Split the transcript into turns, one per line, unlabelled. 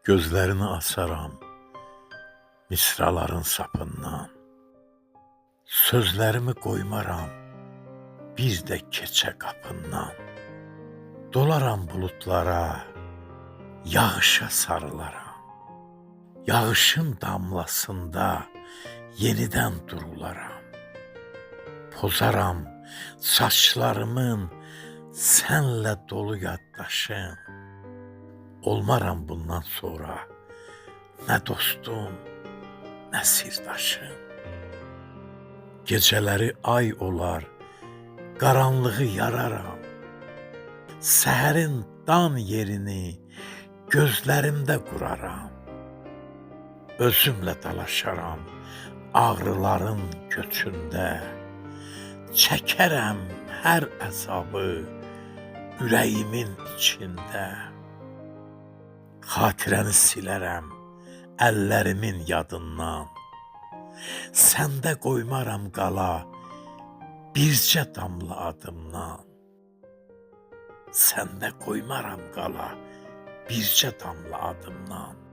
Gözlerini asaram misraların sapından. Sözlerimi koymaram bir de keçe kapından. Dolaram bulutlara, yağışa sarılaram. Yağışın damlasında yeniden durularam. Pozaram saçlarımın senle dolu yaddaşın. Olmaram bundan sonra ne dostum, ne sirdaşım. Geceleri ay olar, karanlığı yararam. Seherin dan yerini gözlerimde kuraram. Özümle dalaşaram ağrıların göçünde. Çekerem her azabı yüreğimin içinde. Hatirəni silərəm əllərimin yadından. Səndə qoymaram qala bircə damla adımdan. Səndə qoymaram qala bircə damla adımdan.